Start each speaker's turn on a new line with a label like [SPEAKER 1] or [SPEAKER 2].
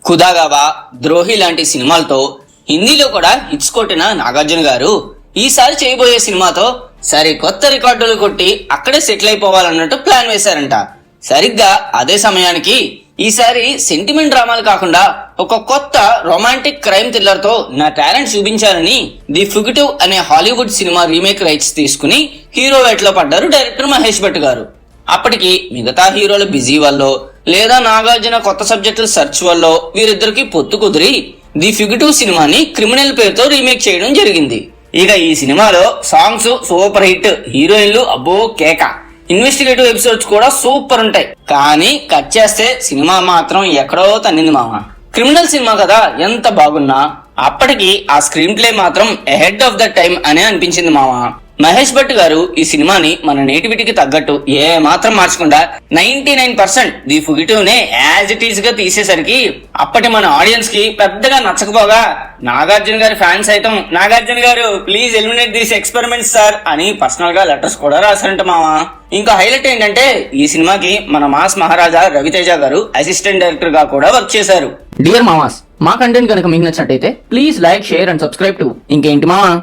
[SPEAKER 1] ఖుదాగవా, ద్రోహి లాంటి సినిమాలతో హిందీలో కూడా హిట్స్ కొట్టిన నాగార్జున గారు ఈసారి చేయబోయే సినిమాతో కొత్త రికార్డులు కొట్టి అక్కడే సెటిల్ అయిపోవాలన్నట్టు ప్లాన్ వేశారంట. సరిగ్గా అదే సమయానికి ఈసారి సెంటిమెంట్ డ్రామాలు కాకుండా ఒక కొత్త రొమాంటిక్ క్రైమ్ థ్రిల్లర్ తో నా టాలెంట్ చూపించాలని ది ఫుగిటివ్ అనే హాలీవుడ్ సినిమా రీమేక్ రైట్స్ తీసుకుని హీరో వేటలో పడ్డారు డైరెక్టర్ మహేష్ భట్ గారు. అప్పటికి మిగతా హీరోలు బిజీ వల్ల లేదా నాగార్జున కొత్త సబ్జెక్టుల సెర్చ్ వల్ల వీరిద్దరికి పొత్తు కుదిరి ది ఫుగిటివ్ సినిమాని క్రిమినల్ పేరుతో రీమేక్ చేయడం జరిగింది. ఇక ఈ సినిమాలో సాంగ్స్ సూపర్ హిట్, హీరోయిన్లు అబ్బో కేక, ఇన్వెస్టిగేటివ్ ఎపిసోడ్స్ కూడా సూపర్ ఉంటాయి. కానీ కట్ చేస్తే సినిమా మాత్రం ఎక్కడో తన్నింది మామ. క్రిమినల్ సినిమా కదా ఎంత బాగున్నా అప్పటికి ఆ స్క్రీన్ ప్లే మాత్రం అహెడ్ ఆఫ్ ద టైం అనే అనిపించింది మామ. మహేష్ భట్ గారు ఈ సినిమాని మన నేటివిటీకి తగ్గట్టు ఏ మాత్రం మార్చకుండా 99% ది ఫుగిటివ్ నే యాజ్ ఇట్ ఈస్ గా తీసేసరికి అప్పటి మన ఆడియన్స్ కి పెద్దగా నచ్చకపోగా నాగార్జున గారి ఫ్యాన్స్ సైతం నాగార్జున గారు please eliminate this experiment sir అని పర్సనల్ గా లెటర్స్ కూడా రాశారంట మావా. ఇంకా హైలైట్ ఏంటంటే ఈ సినిమాకి మన మాస్ మహారాజా రవితేజ గారు అసిస్టెంట్ డైరెక్టర్ గా కూడా వర్క్ చేశారు. డియర్ మామాస్, మా కంటెంట్ కనుక మీకు నచ్చినట్టయితే please like, share and subscribe to ఇంకేంటి మావా.